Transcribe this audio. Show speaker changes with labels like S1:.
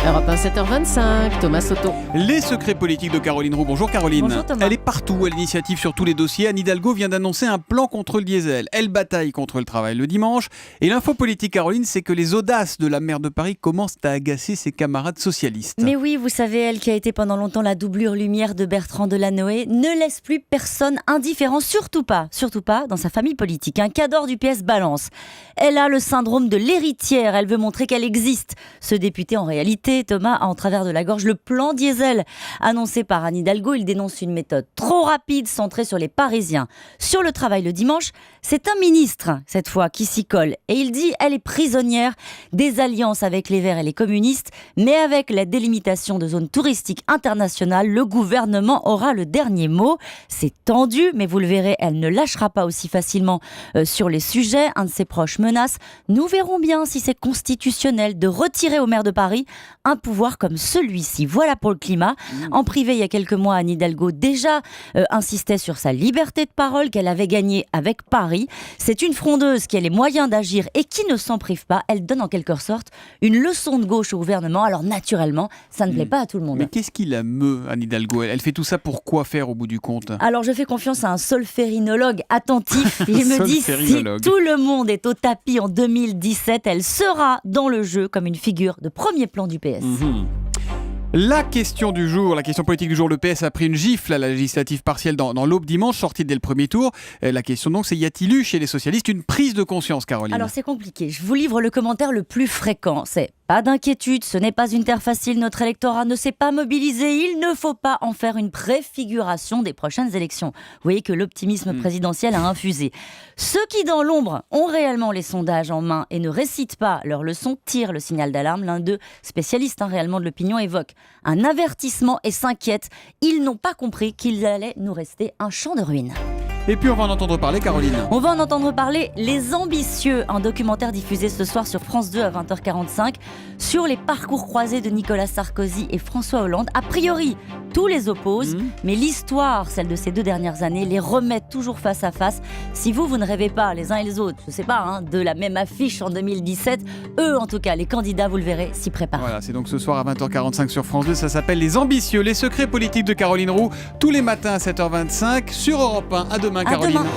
S1: Europe 1, 7h25, Thomas Soto.
S2: Les secrets politiques de Caroline Roux. Bonjour Caroline.
S1: Bonjour Thomas.
S2: Elle est partout à l'initiative sur tous les dossiers. Anne Hidalgo vient d'annoncer un plan contre le diesel. Elle bataille contre le travail le dimanche. Et l'info politique, Caroline, c'est que les audaces de la maire de Paris commencent à agacer ses camarades socialistes.
S3: Mais oui, vous savez, elle qui a été pendant longtemps la doublure lumière de Bertrand Delanoë, ne laisse plus personne indifférent, surtout pas dans sa famille politique. Un cadre du PS balance. Elle a le syndrome de l'héritière, elle veut montrer qu'elle existe. Ce député, en réalité, Thomas, a en travers de la gorge le plan diesel. Annoncé par Anne Hidalgo, il dénonce une méthode trop rapide, centrée sur les Parisiens. Sur le travail le dimanche, c'est un ministre, cette fois, qui s'y colle. Et il dit, elle est prisonnière des alliances avec les Verts et les communistes, mais avec la délimitation de zones touristiques internationales, le gouvernement aura le dernier mot. C'est tendu, mais vous le verrez, elle ne lâchera pas aussi facilement sur les sujets. Un de ses proches menace. Nous verrons bien si c'est constitutionnel de retirer au maire de Paris un pouvoir comme celui-ci. Voilà pour le climat. En privé, il y a quelques mois, Anne Hidalgo déjà insistait sur sa liberté de parole qu'elle avait gagnée avec Paris. C'est une frondeuse qui a les moyens d'agir et qui ne s'en prive pas. Elle donne en quelque sorte une leçon de gauche au gouvernement. Alors naturellement, ça ne plaît pas à tout le monde.
S2: Mais qu'est-ce qui la meut, Anne Hidalgo ? Elle fait tout ça pour quoi faire au bout du compte ?
S3: Alors je fais confiance à un solférinologue attentif. Il me dit si tout le monde est au tapis en 2017, elle sera dans le jeu comme une figure de premier plan du PS.
S2: La question du jour, la question politique du jour, le PS a pris une gifle à la législative partielle dans l'Aube dimanche, sortie dès le premier tour. La question donc, c'est y a-t-il eu chez les socialistes une prise de conscience, Caroline ?
S3: Alors c'est compliqué, je vous livre le commentaire le plus fréquent, c'est pas d'inquiétude, ce n'est pas une terre facile, notre électorat ne s'est pas mobilisé, il ne faut pas en faire une préfiguration des prochaines élections. Vous voyez que l'optimisme présidentiel a infusé. Ceux qui dans l'ombre ont réellement les sondages en main et ne récitent pas leurs leçons tirent le signal d'alarme. L'un d'eux, spécialiste réellement de l'opinion, évoque un avertissement et s'inquiète. Ils n'ont pas compris qu'il allait nous rester un champ de ruines.
S2: Et puis on va en entendre parler, Caroline.
S3: On va en entendre parler, Les Ambitieux, un documentaire diffusé ce soir sur France 2 à 20h45 sur les parcours croisés de Nicolas Sarkozy et François Hollande. A priori, tout les oppose, mais l'histoire, celle de ces 2 dernières années, les remet toujours face à face. Si vous ne rêvez pas les uns et les autres, je sais pas, de la même affiche en 2017, eux en tout cas, les candidats, vous le verrez, s'y préparent.
S2: Voilà, c'est donc ce soir à 20h45 sur France 2, ça s'appelle Les Ambitieux, les secrets politiques de Caroline Roux, tous les matins à 7h25 sur Europe 1. À demain, Caroline.
S3: À demain.